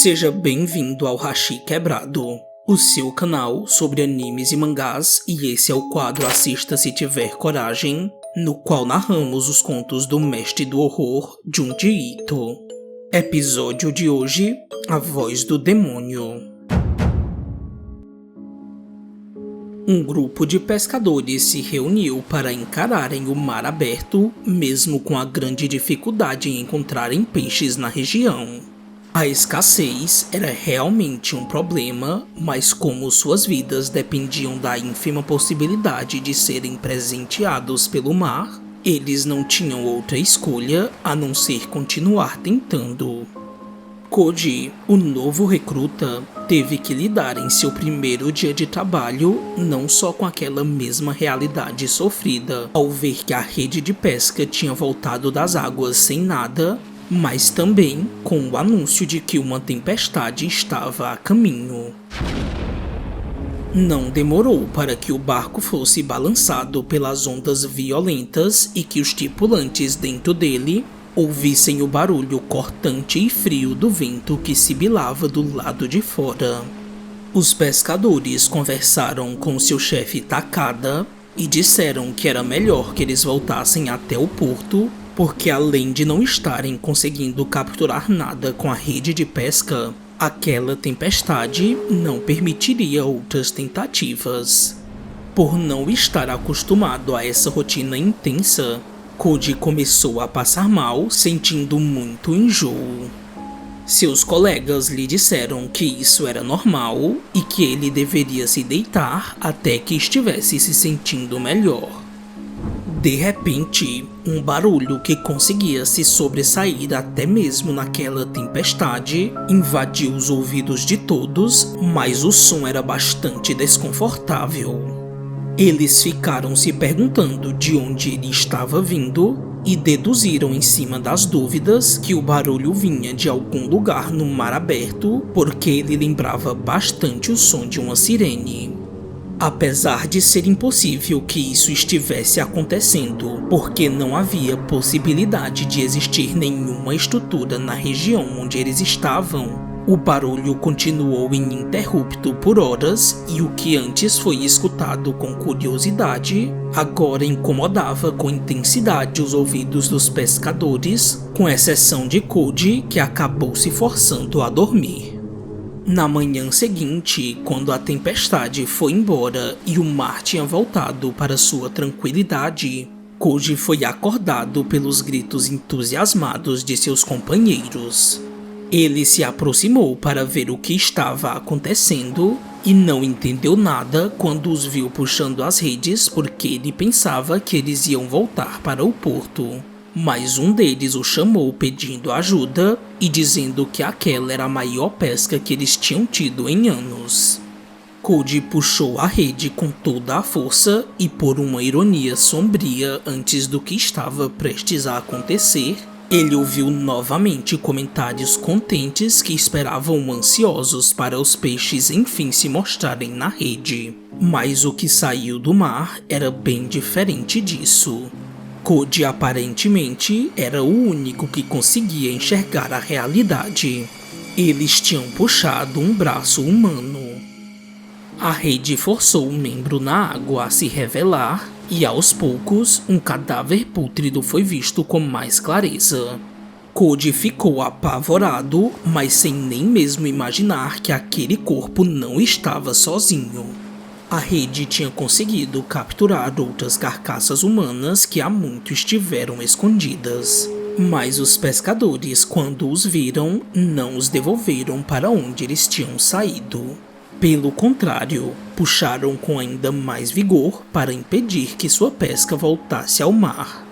Seja bem-vindo ao Hashi Quebrado, o seu canal sobre animes e mangás, e esse é o quadro Assista Se Tiver Coragem, no qual narramos os contos do mestre do horror, Junji Ito. Episódio de hoje, A Voz do Demônio. Um grupo de pescadores se reuniu para encararem o mar aberto, mesmo com a grande dificuldade em encontrarem peixes na região. A escassez era realmente um problema, mas como suas vidas dependiam da ínfima possibilidade de serem presenteados pelo mar, eles não tinham outra escolha a não ser continuar tentando. Koji, o novo recruta, teve que lidar em seu primeiro dia de trabalho não só com aquela mesma realidade sofrida ao ver que a rede de pesca tinha voltado das águas sem nada, mas também com o anúncio de que uma tempestade estava a caminho. Não demorou para que o barco fosse balançado pelas ondas violentas e que os tripulantes dentro dele ouvissem o barulho cortante e frio do vento que sibilava do lado de fora. Os pescadores conversaram com seu chefe Takada e disseram que era melhor que eles voltassem até o porto, porque além de não estarem conseguindo capturar nada com a rede de pesca, aquela tempestade não permitiria outras tentativas. Por não estar acostumado a essa rotina intensa, Koji começou a passar mal, sentindo muito enjoo. Seus colegas lhe disseram que isso era normal e que ele deveria se deitar até que estivesse se sentindo melhor. De repente, um barulho que conseguia se sobressair até mesmo naquela tempestade invadiu os ouvidos de todos, mas o som era bastante desconfortável. Eles ficaram se perguntando de onde ele estava vindo e deduziram em cima das dúvidas que o barulho vinha de algum lugar no mar aberto, porque ele lembrava bastante o som de uma sirene. Apesar de ser impossível que isso estivesse acontecendo, porque não havia possibilidade de existir nenhuma estrutura na região onde eles estavam, o barulho continuou ininterrupto por horas e o que antes foi escutado com curiosidade, agora incomodava com intensidade os ouvidos dos pescadores, com exceção de Koji, que acabou se forçando a dormir. Na manhã seguinte, quando a tempestade foi embora e o mar tinha voltado para sua tranquilidade, Koji foi acordado pelos gritos entusiasmados de seus companheiros. Ele se aproximou para ver o que estava acontecendo e não entendeu nada quando os viu puxando as redes, porque ele pensava que eles iam voltar para o porto. Mas um deles o chamou pedindo ajuda e dizendo que aquela era a maior pesca que eles tinham tido em anos. Koji puxou a rede com toda a força e, por uma ironia sombria antes do que estava prestes a acontecer, ele ouviu novamente comentários contentes que esperavam ansiosos para os peixes enfim se mostrarem na rede. Mas o que saiu do mar era bem diferente disso. Koji aparentemente era o único que conseguia enxergar a realidade. Eles tinham puxado um braço humano. A rede forçou um membro na água a se revelar e aos poucos um cadáver pútrido foi visto com mais clareza. Koji ficou apavorado, mas sem nem mesmo imaginar que aquele corpo não estava sozinho. A rede tinha conseguido capturar outras carcaças humanas que há muito estiveram escondidas. Mas os pescadores, quando os viram, não os devolveram para onde eles tinham saído. Pelo contrário, puxaram com ainda mais vigor para impedir que sua pesca voltasse ao mar.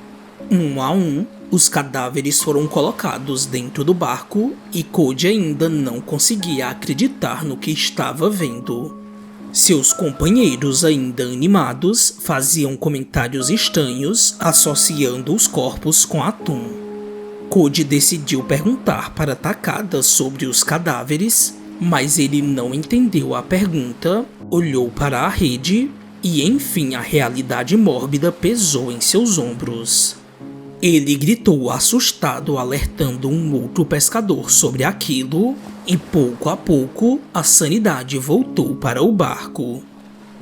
Um a um, os cadáveres foram colocados dentro do barco e Koji ainda não conseguia acreditar no que estava vendo. Seus companheiros, ainda animados, faziam comentários estranhos, associando os corpos com atum. Koji decidiu perguntar para Takada sobre os cadáveres, mas ele não entendeu a pergunta, olhou para a rede e enfim a realidade mórbida pesou em seus ombros. Ele gritou assustado, alertando um outro pescador sobre aquilo, e pouco a pouco a sanidade voltou para o barco.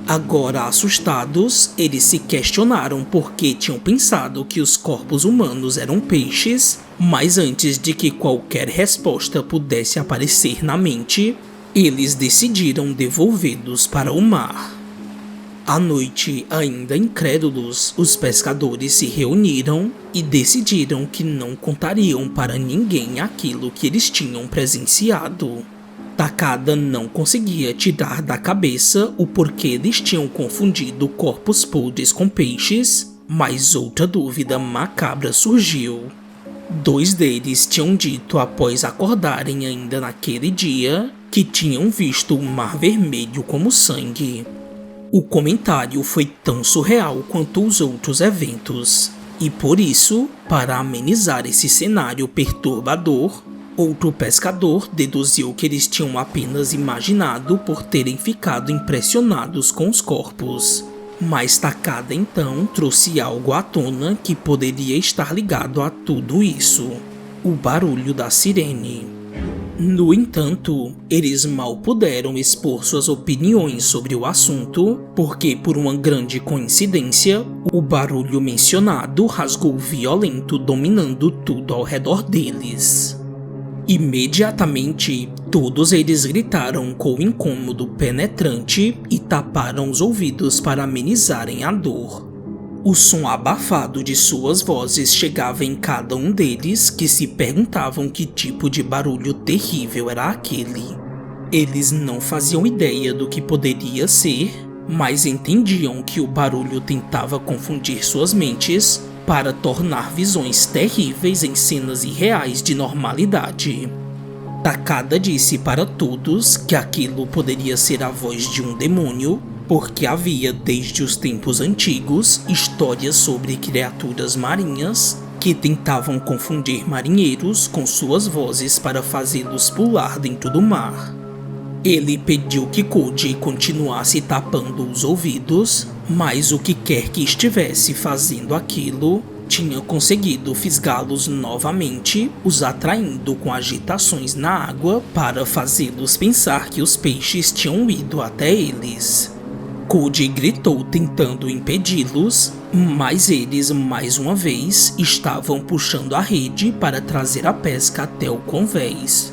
Agora assustados, eles se questionaram por que tinham pensado que os corpos humanos eram peixes, mas antes de que qualquer resposta pudesse aparecer na mente, eles decidiram devolvê-los para o mar. À noite, ainda incrédulos, os pescadores se reuniram e decidiram que não contariam para ninguém aquilo que eles tinham presenciado. Takada não conseguia tirar da cabeça o porquê eles tinham confundido corpos podres com peixes, mas outra dúvida macabra surgiu. 2 deles tinham dito após acordarem ainda naquele dia que tinham visto o mar vermelho como sangue. O comentário foi tão surreal quanto os outros eventos, e por isso, para amenizar esse cenário perturbador, outro pescador deduziu que eles tinham apenas imaginado por terem ficado impressionados com os corpos. Mas Takada então trouxe algo à tona que poderia estar ligado a tudo isso: o barulho da sirene. No entanto, eles mal puderam expor suas opiniões sobre o assunto, porque por uma grande coincidência, o barulho mencionado rasgou violento, dominando tudo ao redor deles. Imediatamente, todos eles gritaram com incômodo penetrante e taparam os ouvidos para amenizarem a dor. O som abafado de suas vozes chegava em cada um deles, que se perguntavam que tipo de barulho terrível era aquele. Eles não faziam ideia do que poderia ser, mas entendiam que o barulho tentava confundir suas mentes para tornar visões terríveis em cenas irreais de normalidade. Takada disse para todos que aquilo poderia ser a voz de um demônio, porque havia desde os tempos antigos histórias sobre criaturas marinhas que tentavam confundir marinheiros com suas vozes para fazê-los pular dentro do mar. Ele pediu que Koji continuasse tapando os ouvidos, mas o que quer que estivesse fazendo aquilo tinha conseguido fisgá-los novamente, os atraindo com agitações na água para fazê-los pensar que os peixes tinham ido até eles. Koji gritou tentando impedi-los, mas eles mais uma vez estavam puxando a rede para trazer a pesca até o convés.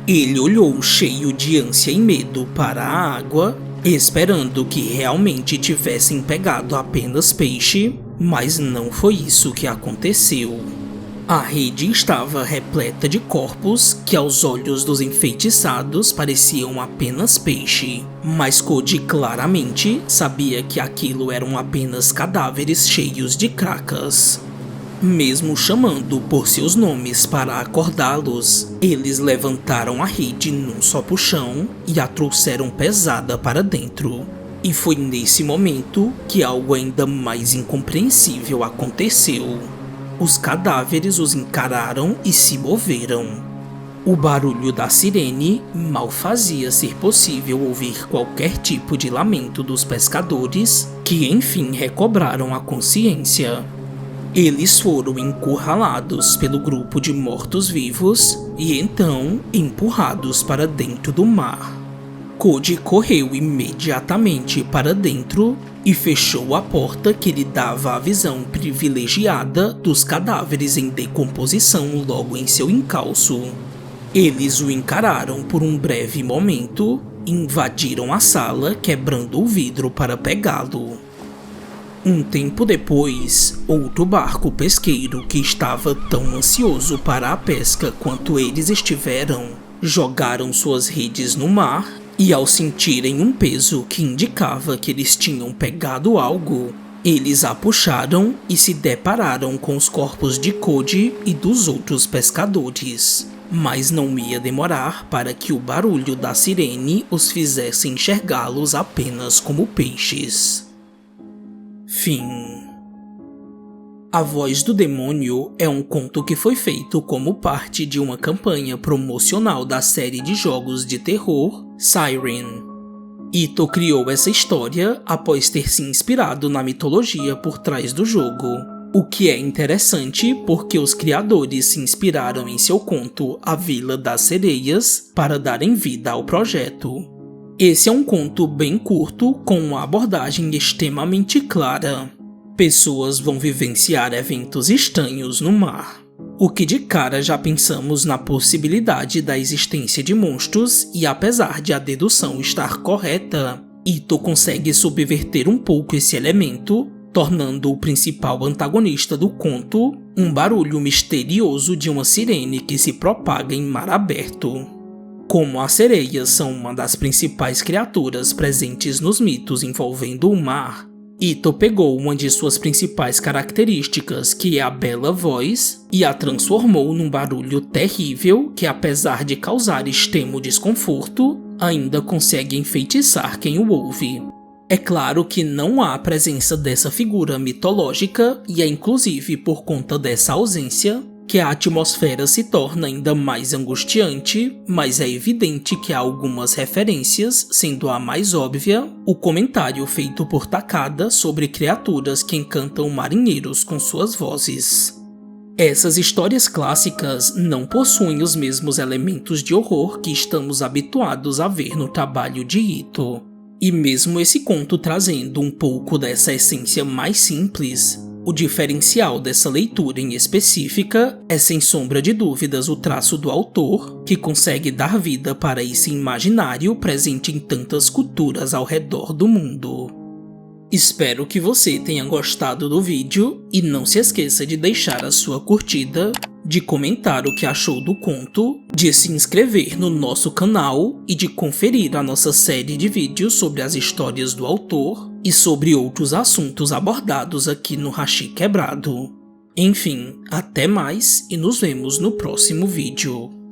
Ele olhou cheio de ânsia e medo para a água, esperando que realmente tivessem pegado apenas peixe, mas não foi isso que aconteceu. A rede estava repleta de corpos que aos olhos dos enfeitiçados pareciam apenas peixe, mas Koji claramente sabia que aquilo eram apenas cadáveres cheios de cracas. Mesmo chamando por seus nomes para acordá-los, eles levantaram a rede num só puxão e a trouxeram pesada para dentro. E foi nesse momento que algo ainda mais incompreensível aconteceu. Os cadáveres os encararam e se moveram. O barulho da sirene mal fazia ser possível ouvir qualquer tipo de lamento dos pescadores, que enfim recobraram a consciência. Eles foram encurralados pelo grupo de mortos-vivos e então empurrados para dentro do mar. Koji correu imediatamente para dentro e fechou a porta que lhe dava a visão privilegiada dos cadáveres em decomposição logo em seu encalço. Eles o encararam por um breve momento e invadiram a sala, quebrando o vidro para pegá-lo. Um tempo depois, outro barco pesqueiro que estava tão ansioso para a pesca quanto eles estiveram, jogaram suas redes no mar e, ao sentirem um peso que indicava que eles tinham pegado algo, eles a puxaram e se depararam com os corpos de Koji e dos outros pescadores. Mas não ia demorar para que o barulho da sirene os fizesse enxergá-los apenas como peixes. Fim. A Voz do Demônio é um conto que foi feito como parte de uma campanha promocional da série de jogos de terror Siren. Ito criou essa história após ter se inspirado na mitologia por trás do jogo. O que é interessante porque os criadores se inspiraram em seu conto A Vila das Sereias para darem vida ao projeto. Esse é um conto bem curto com uma abordagem extremamente clara. Pessoas vão vivenciar eventos estranhos no mar. O que de cara já pensamos na possibilidade da existência de monstros e apesar de a dedução estar correta, Ito consegue subverter um pouco esse elemento, tornando o principal antagonista do conto um barulho misterioso de uma sirene que se propaga em mar aberto. Como as sereias são uma das principais criaturas presentes nos mitos envolvendo o mar, Ito pegou uma de suas principais características, que é a bela voz, e a transformou num barulho terrível que, apesar de causar extremo desconforto, ainda consegue enfeitiçar quem o ouve. É claro que não há a presença dessa figura mitológica e é inclusive por conta dessa ausência que a atmosfera se torna ainda mais angustiante, mas é evidente que há algumas referências, sendo a mais óbvia o comentário feito por Takada sobre criaturas que encantam marinheiros com suas vozes. Essas histórias clássicas não possuem os mesmos elementos de horror que estamos habituados a ver no trabalho de Ito. E mesmo esse conto trazendo um pouco dessa essência mais simples, o diferencial dessa leitura em específica é sem sombra de dúvidas o traço do autor, que consegue dar vida para esse imaginário presente em tantas culturas ao redor do mundo. Espero que você tenha gostado do vídeo e não se esqueça de deixar a sua curtida, de comentar o que achou do conto, de se inscrever no nosso canal e de conferir a nossa série de vídeos sobre as histórias do autor e sobre outros assuntos abordados aqui no Hashi Quebrado. Enfim, até mais e nos vemos no próximo vídeo.